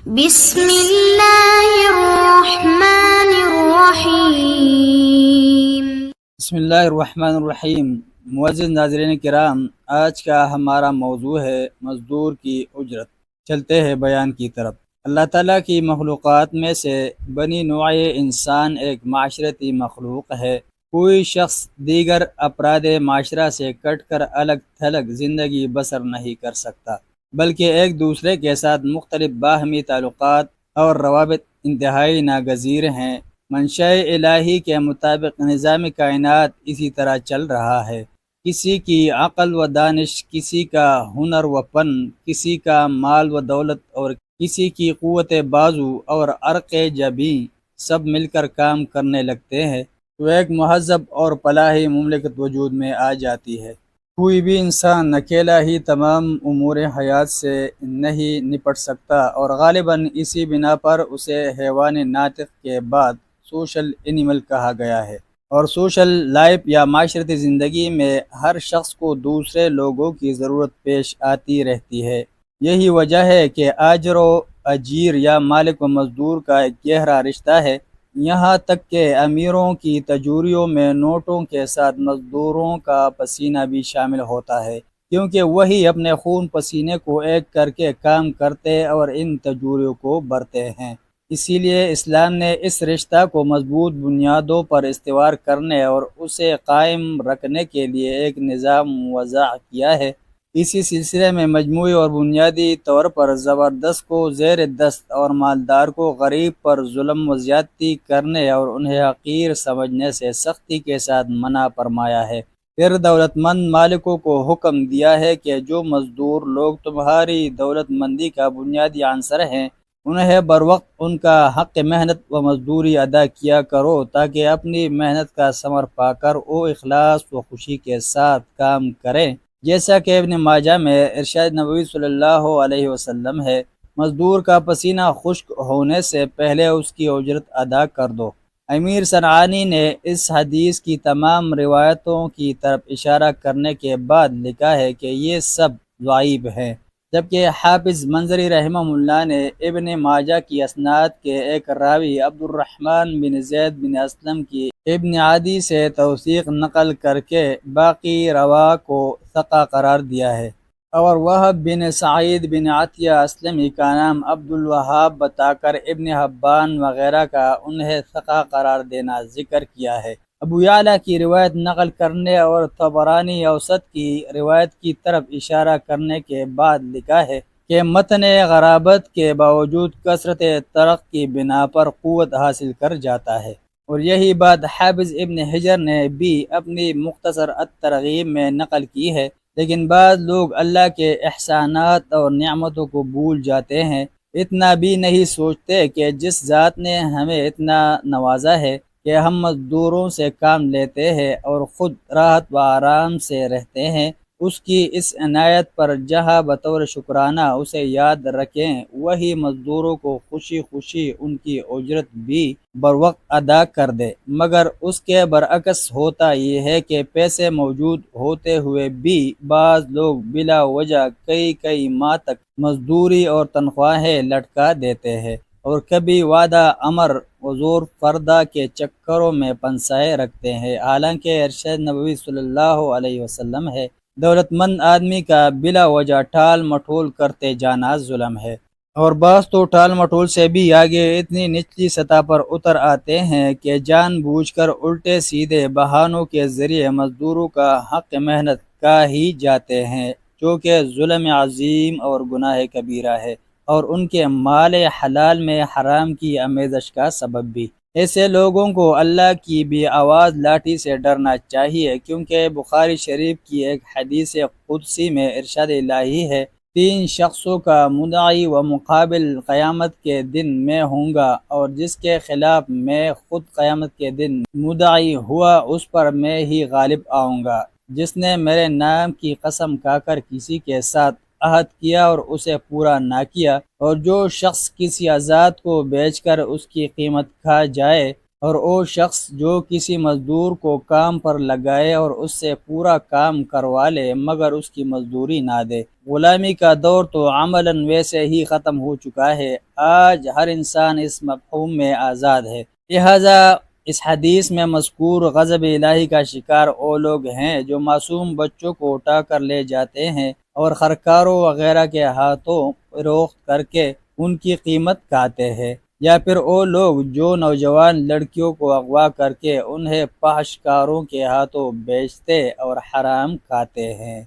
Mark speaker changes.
Speaker 1: بسم اللہ الرحمن الرحیم۔
Speaker 2: بسم اللہ الرحمن الرحیم۔ معزز ناظرین کرام، آج کا ہمارا موضوع ہے مزدور کی اجرت۔ چلتے ہیں بیان کی طرف۔ اللہ تعالیٰ کی مخلوقات میں سے بنی نوع انسان ایک معاشرتی مخلوق ہے۔ کوئی شخص دیگر افراد معاشرہ سے کٹ کر الگ تھلگ زندگی بسر نہیں کر سکتا، بلکہ ایک دوسرے کے ساتھ مختلف باہمی تعلقات اور روابط انتہائی ناگزیر ہیں۔ منشاء الہی کے مطابق نظام کائنات اسی طرح چل رہا ہے۔ کسی کی عقل و دانش، کسی کا ہنر و فن، کسی کا مال و دولت اور کسی کی قوت بازو اور عرق جبیں سب مل کر کام کرنے لگتے ہیں تو ایک مہذب اور فلاحی مملکت وجود میں آ جاتی ہے۔ کوئی بھی انسان اکیلا ہی تمام امور حیات سے نہیں نپٹ سکتا، اور غالباً اسی بنا پر اسے حیوان ناطق کے بعد سوشل اینیمل کہا گیا ہے۔ اور سوشل لائف یا معاشرتی زندگی میں ہر شخص کو دوسرے لوگوں کی ضرورت پیش آتی رہتی ہے۔ یہی وجہ ہے کہ آجر و اجیر یا مالک و مزدور کا ایک گہرا رشتہ ہے، یہاں تک کہ امیروں کی تجوریوں میں نوٹوں کے ساتھ مزدوروں کا پسینہ بھی شامل ہوتا ہے، کیونکہ وہی اپنے خون پسینے کو ایک کر کے کام کرتے اور ان تجوریوں کو بھرتے ہیں۔ اسی لیے اسلام نے اس رشتہ کو مضبوط بنیادوں پر استوار کرنے اور اسے قائم رکھنے کے لیے ایک نظام وضع کیا ہے۔ اسی سلسلے میں مجموعی اور بنیادی طور پر زبردست کو زیر دست اور مالدار کو غریب پر ظلم و زیادتی کرنے اور انہیں حقیر سمجھنے سے سختی کے ساتھ منع فرمایا ہے۔ پھر دولت مند مالکوں کو حکم دیا ہے کہ جو مزدور لوگ تمہاری دولت مندی کا بنیادی عنصر ہیں، انہیں بروقت ان کا حق محنت و مزدوری ادا کیا کرو، تاکہ اپنی محنت کا ثمر پا کر وہ اخلاص و خوشی کے ساتھ کام کریں۔ جیسا کہ ابن ماجہ میں ارشاد نبوی صلی اللہ علیہ وسلم ہے، مزدور کا پسینہ خشک ہونے سے پہلے اس کی اجرت ادا کر دو۔ امیر صنعانی نے اس حدیث کی تمام روایتوں کی طرف اشارہ کرنے کے بعد لکھا ہے کہ یہ سب ضعیف ہیں، جبکہ حافظ منظری رحمہ اللہ نے ابن ماجہ کی اسناد کے ایک راوی عبد الرحمن بن زید بن اسلم کی ابن عدی سے توثیق نقل کر کے باقی رواہ کو ثقہ قرار دیا ہے، اور وہب بن سعید بن عطیہ اسلمی کا نام عبد الوہاب بتا کر ابن حبان وغیرہ کا انہیں ثقہ قرار دینا ذکر کیا ہے۔ ابو یعلیٰ کی روایت نقل کرنے اور طبرانی اوسط کی روایت کی طرف اشارہ کرنے کے بعد لکھا ہے کہ متن غرابت کے باوجود کثرت طرق کی بنا پر قوت حاصل کر جاتا ہے، اور یہی بات حافظ ابن حجر نے بھی اپنی مختصر الترغیب میں نقل کی ہے۔ لیکن بعض لوگ اللہ کے احسانات اور نعمتوں کو بھول جاتے ہیں، اتنا بھی نہیں سوچتے کہ جس ذات نے ہمیں اتنا نوازا ہے کہ ہم مزدوروں سے کام لیتے ہیں اور خود راحت و آرام سے رہتے ہیں، اس کی اس عنایت پر جہاں بطور شکرانہ اسے یاد رکھیں، وہی مزدوروں کو خوشی خوشی ان کی اجرت بھی بروقت ادا کر دے۔ مگر اس کے برعکس ہوتا یہ ہے کہ پیسے موجود ہوتے ہوئے بھی بعض لوگ بلا وجہ کئی ماہ تک مزدوری اور تنخواہیں لٹکا دیتے ہیں، اور کبھی وعدہ امر حضور فردہ کے چکروں میں پنسائے رکھتے ہیں، حالانکہ ارشاد نبوی صلی اللہ علیہ وسلم ہے، دولت مند آدمی کا بلا وجہ ٹال مٹول کرتے جانا ظلم ہے۔ اور بعض تو ٹال مٹول سے بھی آگے اتنی نچلی سطح پر اتر آتے ہیں کہ جان بوجھ کر الٹے سیدھے بہانوں کے ذریعے مزدوروں کا حق محنت کا ہی جاتے ہیں، جو کہ ظلم عظیم اور گناہ کبیرہ ہے، اور ان کے مال حلال میں حرام کی آمیزش کا سبب بھی۔ ایسے لوگوں کو اللہ کی بھی آواز لاٹھی سے ڈرنا چاہیے، کیونکہ بخاری شریف کی ایک حدیث قدسی میں ارشاد الہی ہے، 3 شخصوں کا مدعی و مقابل قیامت کے دن میں ہوں گا، اور جس کے خلاف میں خود قیامت کے دن مدعی ہوا اس پر میں ہی غالب آؤں گا، جس نے میرے نام کی قسم کھا کر کسی کے ساتھ عہد کیا اور اسے پورا نہ کیا، اور جو شخص کسی آزاد کو بیچ کر اس کی قیمت کھا جائے اور وہ شخص جو کسی مزدور کو کام پر لگائے اور اس سے پورا کام کروا لے مگر اس کی مزدوری نہ دے۔ غلامی کا دور تو عملاً ویسے ہی ختم ہو چکا ہے، آج ہر انسان اس مفہوم میں آزاد ہے۔ لہذا اس حدیث میں مذکور غضب الہی کا شکار وہ لوگ ہیں جو معصوم بچوں کو اٹھا کر لے جاتے ہیں اور خرکاروں وغیرہ کے ہاتھوں فروخت کر کے ان کی قیمت کھاتے ہیں، یا پھر وہ لوگ جو نوجوان لڑکیوں کو اغوا کر کے انہیں فحش کاروں کے ہاتھوں بیچتے اور حرام کھاتے ہیں۔